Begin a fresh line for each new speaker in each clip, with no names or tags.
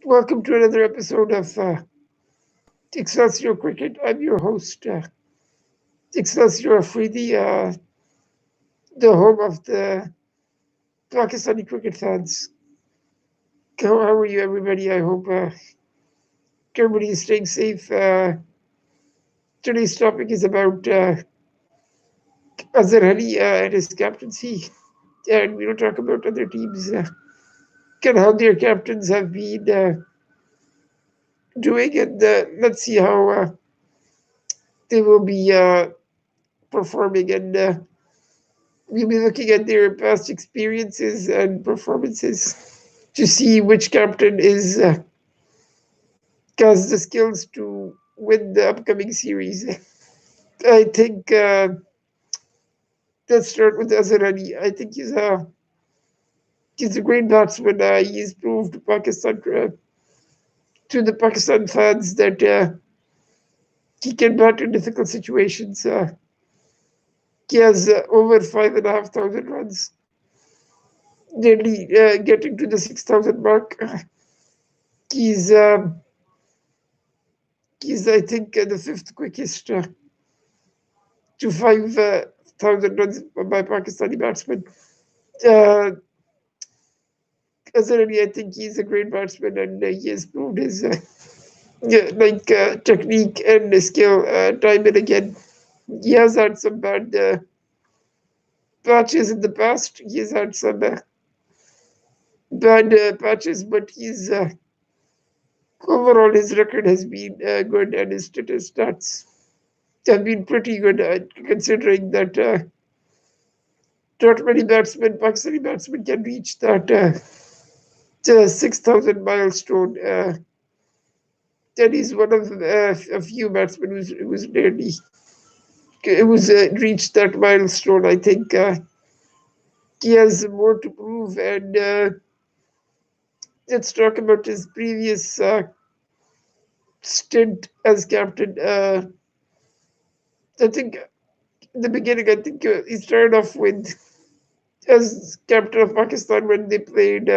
Welcome to another episode of Hexcelsior Cricket. I'm your host, Hexcelsior Afridi, the home of the Pakistani cricket fans. How are you, everybody? I hope everybody is staying safe. Today's topic is about Azhar Ali and his captaincy, and we'll talk about other teams and how their captains have been doing, and let's see how they will be performing and. We'll be looking at their past experiences and performances to see which captain is has the skills to win the upcoming series. I think let's start with Azhar Ali. I think he's a great batsman. He's proved to the Pakistan fans that he can bat in difficult situations. He has over 5,500 runs, nearly getting to the 6,000 mark. He's He's, I think, the fifth quickest to 5,000 runs by Pakistani batsmen. Uh, Azhar, I think he's a great batsman, and he has proved his technique and skill time and again. He has had some bad patches in the past. He has had some bad patches, but he's overall his record has been good, and his stats have been pretty good, considering that not many Pakistani batsmen can reach that 6,000 milestone. That is one of a few batsmen who's nearly it was reached that milestone. I think he has more to prove, and let's talk about his previous stint as captain. I think in the beginning, I think he started off with as captain of Pakistan when they played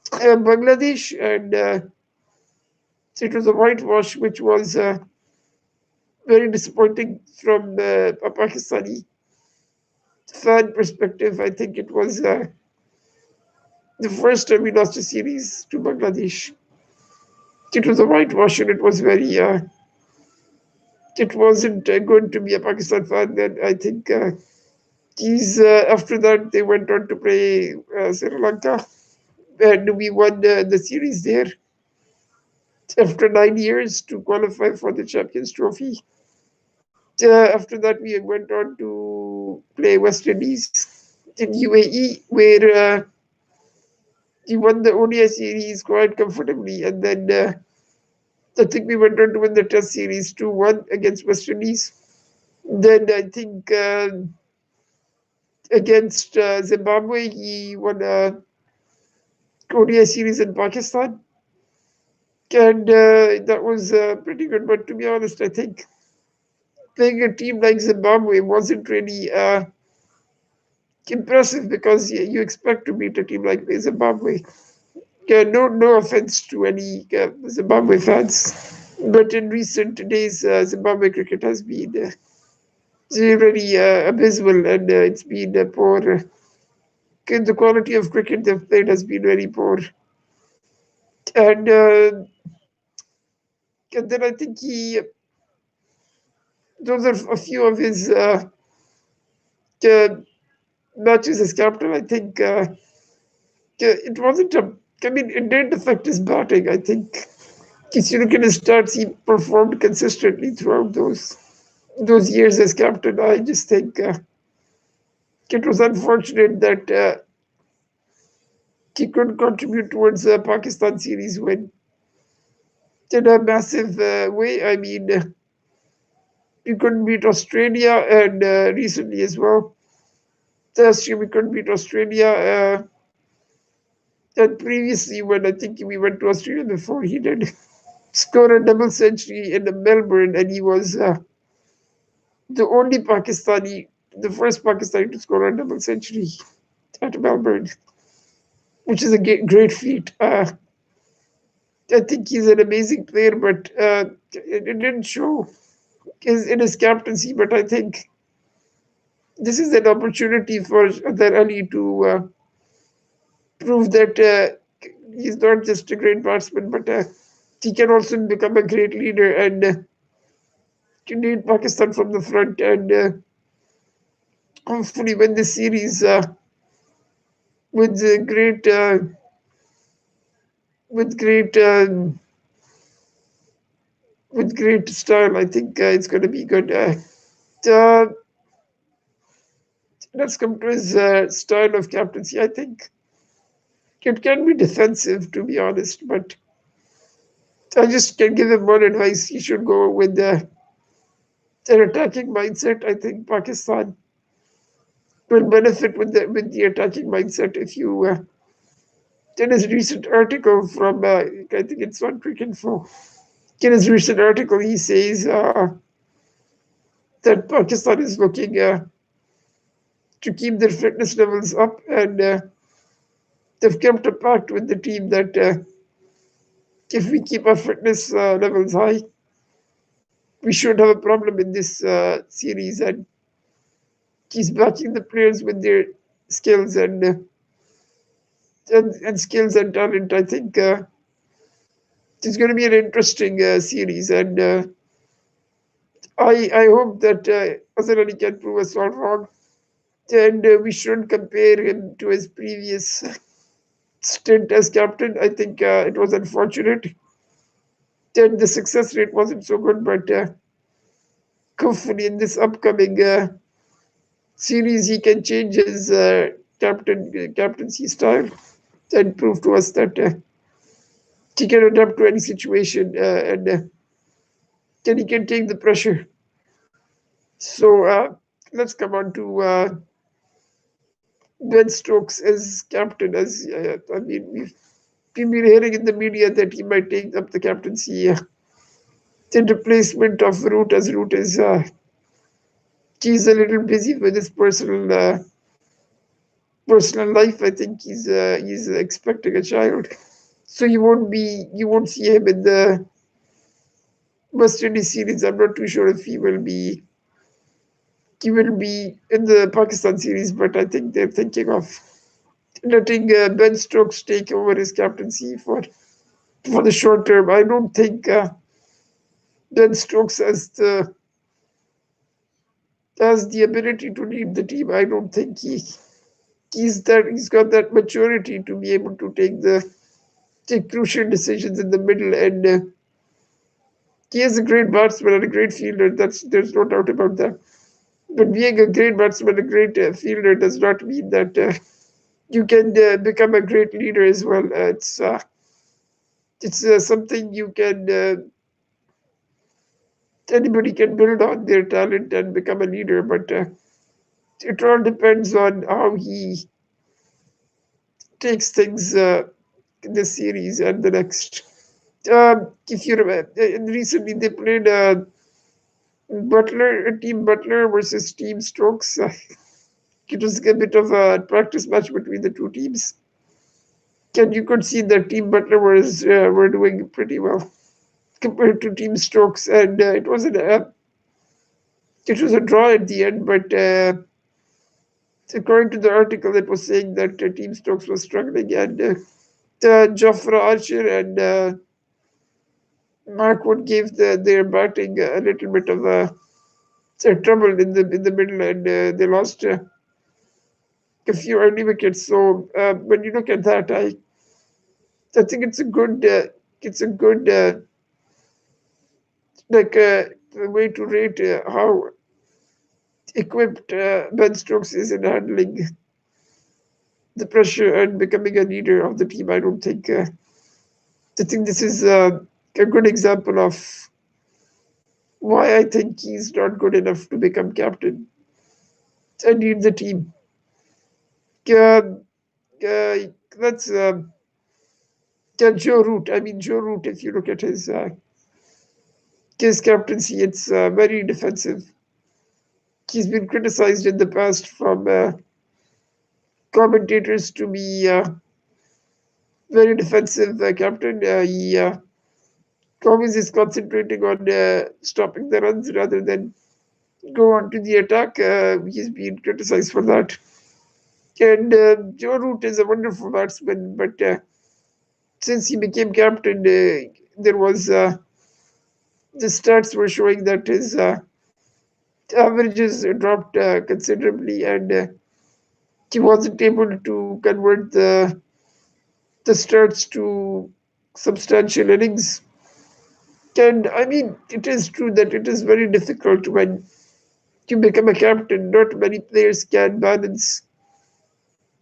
Bangladesh, and it was a whitewash, which was very disappointing from a Pakistani fan perspective. I think it was the first time we lost a series to Bangladesh. It was a whitewash, and it was very. It wasn't good to be a Pakistan fan. Then I think he's after that they went on to play Sri Lanka, and we won the series there after 9 years to qualify for the Champions Trophy. After that, we went on to play West Indies in UAE, where he won the ODI series quite comfortably. And then I think we went on to win the Test series 2-1 against West Indies. Then I think against Zimbabwe, he won a ODI series in Pakistan. And that was pretty good. But to be honest, I think playing a team like Zimbabwe wasn't really impressive because you expect to beat a team like Zimbabwe. No offense to any Zimbabwe fans, but in recent days, Zimbabwe cricket has been really abysmal, and it's been poor. The quality of cricket they've played has been very poor, and, and then I think those are a few of his uh, matches as captain. I think it wasn't a. I mean, it didn't affect his batting. I think if you look at his stats, he performed consistently throughout those years as captain. I just think it was unfortunate that he couldn't contribute towards the Pakistan series win in a massive way. I mean, we couldn't beat Australia, and recently as well. Last year we couldn't beat Australia. And previously, when I think we went to Australia before, he did score a double century in Melbourne, and he was the only Pakistani, the first Pakistani to score a double century at Melbourne, which is a great feat. I think he's an amazing player, but it didn't show in his captaincy. But I think this is an opportunity for Azhar Ali to prove that he's not just a great batsman, but he can also become a great leader and can lead Pakistan from the front and hopefully win the series with great with great with great style. I think it's going to be good. Uh, let's come to his style of captaincy. I think it can be defensive, to be honest, but I just can give him one advice. He should go with an attacking mindset. I think Pakistan will benefit with the attacking mindset. If you in his recent article from I think it's on Cricket Info. In his recent article, he says that Pakistan is looking to keep their fitness levels up, and they've kept a pact with the team that if we keep our fitness levels high, we shouldn't have a problem in this series. And he's backing the players with their skills and skills and talent. I think it's going to be an interesting series, and I hope that Azhar Ali can prove us all wrong, and we shouldn't compare him to his previous stint as captain. I think it was unfortunate. Then the success rate wasn't so good, but hopefully in this upcoming series he can change his captaincy style and prove to us that he can adapt to any situation and then he can take the pressure. So let's come on to Ben Stokes as captain. As I mean, we've been hearing in the media that he might take up the captaincy in replacement of Root, as Root is he's a little busy with his personal life. I think he's expecting a child, so you won't see him in the West Indies series. I'm not too sure if he will be in the Pakistan series, but I think they're thinking of letting Ben Stokes take over his captaincy for the short term. I don't think Ben Stokes has the ability to lead the team. I don't think he's got that maturity to be able to take crucial decisions in the middle, and he is a great batsman and a great fielder. There's no doubt about that. But being a great batsman, a great fielder, does not mean that you can become a great leader as well. It's something you can anybody can build on their talent and become a leader, but it all depends on how he takes things in this series and the next. If you remember, recently they played Team Butler versus Team Stokes. It was a bit of a practice match between the two teams. And you could see that Team Butler were doing pretty well compared to Team Stokes, and it was a draw at the end. But according to the article, it was saying that Team Stokes was struggling, and Jafra Archer and Mark Wood gave their batting a little bit of trouble in the middle, and they lost a few early wickets. So when you look at that, I think it's a good way to rate how equipped Ben Stokes is in handling the pressure and becoming a leader of the team. I don't think I think this is a good example of why I think he's not good enough to become captain and lead the team. Uh, that's Joe Root. I mean, Joe Root, if you look at his captaincy, it's very defensive. He's been criticized in the past from commentators to be very defensive captain. He always is concentrating on stopping the runs rather than go on to the attack. He's been criticized for that. And Joe Root is a wonderful batsman, but since he became captain, there was the stats were showing that his averages dropped considerably, and he wasn't able to convert the starts to substantial innings. And I mean, it is true that it is very difficult when you become a captain. Not many players can balance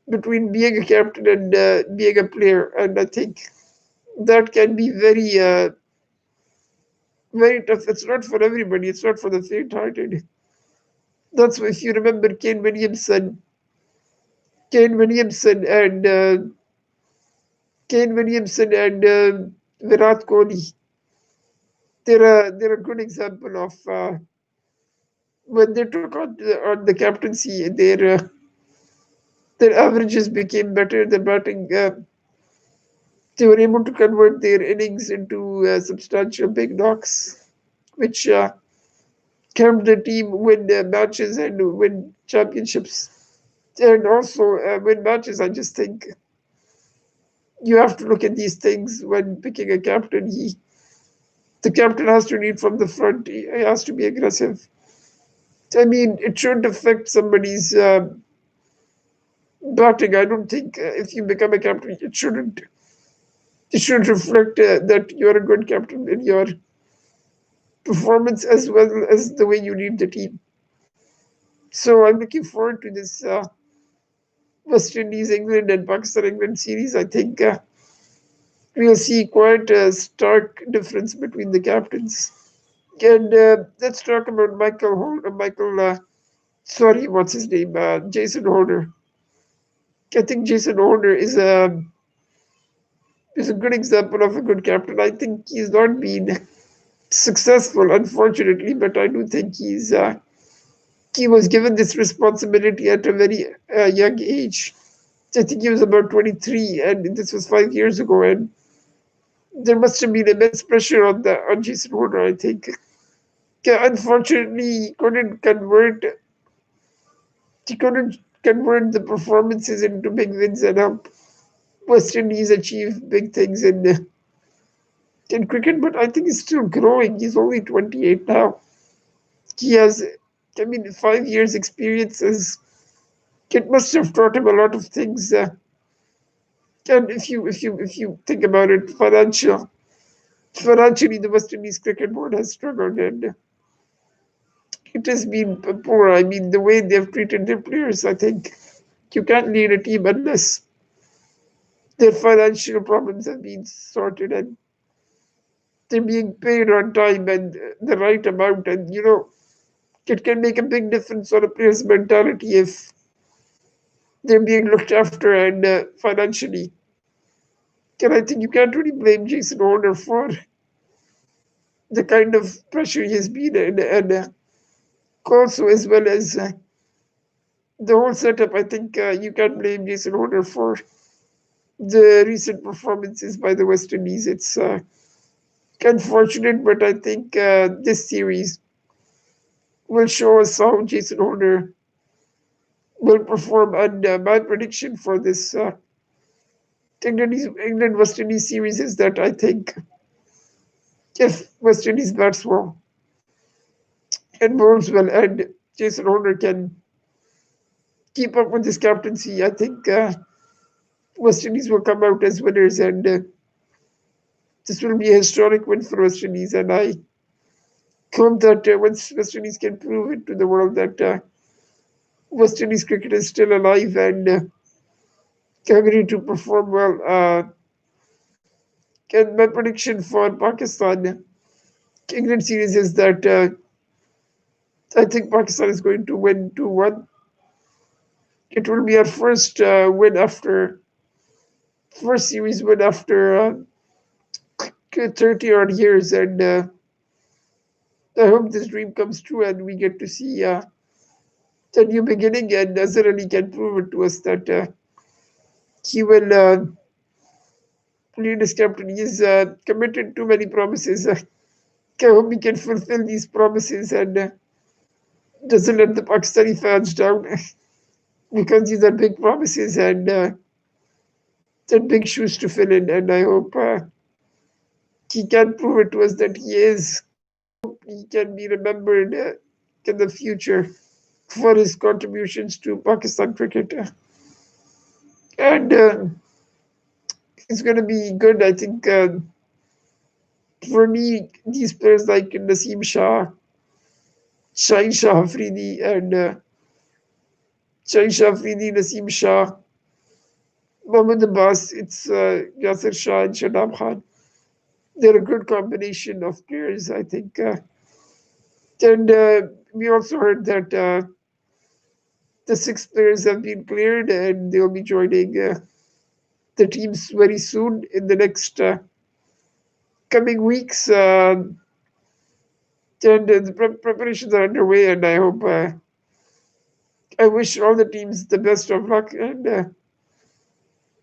between being a captain and being a player, and I think that can be very tough. It's not for everybody. It's not for the faint-hearted. That's why, if you remember Kane Williamson, and Virat Kohli, they're a good example of when they took on the captaincy, their averages became better. The batting, they were able to convert their innings into substantial big knocks, which helped the team win matches and win championships. And also win matches. I just think you have to look at these things when picking a captain. The captain has to lead from the front. He has to be aggressive. I mean, it shouldn't affect somebody's batting. I don't think if you become a captain, it shouldn't. It should reflect that you're a good captain in your performance as well as the way you lead the team. So I'm looking forward to this West Indies England and Pakistan England series. I think we'll see quite a stark difference between the captains. And let's talk about sorry, what's his name? Jason Holder. I think Jason Holder is a good example of a good captain. I think he's not been successful, unfortunately, but I do think he was given this responsibility at a very young age. I think he was about 23, and this was 5 years ago, and there must have been immense pressure on Jason Holder, I think. Unfortunately, he couldn't convert the performances into big wins and help West Indies achieve big things in cricket. But I think he's still growing. He's only 28 now. He has, I mean, 5 years experience. It must have taught him a lot of things. And if you think about it, financially, the West Indies Cricket Board has struggled, and it has been poor. I mean, the way they've treated their players, I think you can't lead a team unless their financial problems have been sorted and they're being paid on time and the right amount. And, it can make a big difference on a player's mentality if they're being looked after and financially. And I think you can't really blame Jason Holder for the kind of pressure he has been in. And also, as well as the whole setup, I think you can't blame Jason Holder for the recent performances by the West Indies. It's unfortunate, but I think this series will show us how Jason Holder will perform. And my prediction for this England West Indies series is that I think if West Indies bats well and bowls well, and Jason Holder can keep up with his captaincy, I think West Indies will come out as winners, and this will be a historic win for West Indies. And I hope that once West Indies can prove it to the world that West Indies cricket is still alive and hungry to perform well. And my prediction for Pakistan England series is that I think Pakistan is going to win 2-1. It will be our first series win after 30 odd years, and I hope this dream comes true and we get to see a new beginning, and Azhar Ali can prove it to us that he will lead as captain. He's committed to many promises. I hope he can fulfill these promises and doesn't let the Pakistani fans down because these are big promises and they're big shoes to fill in. And I hope he can prove it to us that he is. He can be remembered in the future for his contributions to Pakistan cricket. And it's going to be good, I think. For me, these players like Naseem Shah, Shaheen Shah Afridi, and Shaheen Shah Afridi, Naseem Shah, Mohammad Abbas, it's Yasir Shah and Shadab Khan. They're a good combination of players, I think. And we also heard that the 6 players have been cleared and they'll be joining the teams very soon in the next coming weeks. And the preparations are underway, and I hope I wish all the teams the best of luck, and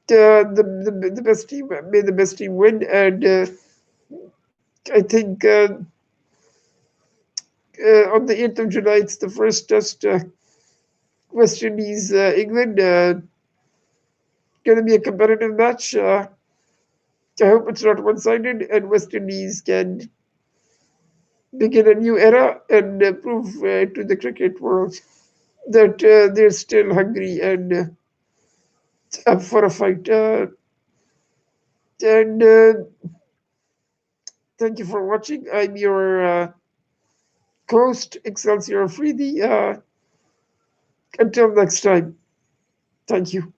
the best team, may the best team win. And I think on the 8th of July, it's the first test, West Indies, England. Going to be a competitive match. I hope it's not one-sided, and West Indies can begin a new era and prove to the cricket world that they're still hungry and up for a fight. And thank you for watching. I'm your host, Hexcelsior Afridi. Until next time, thank you.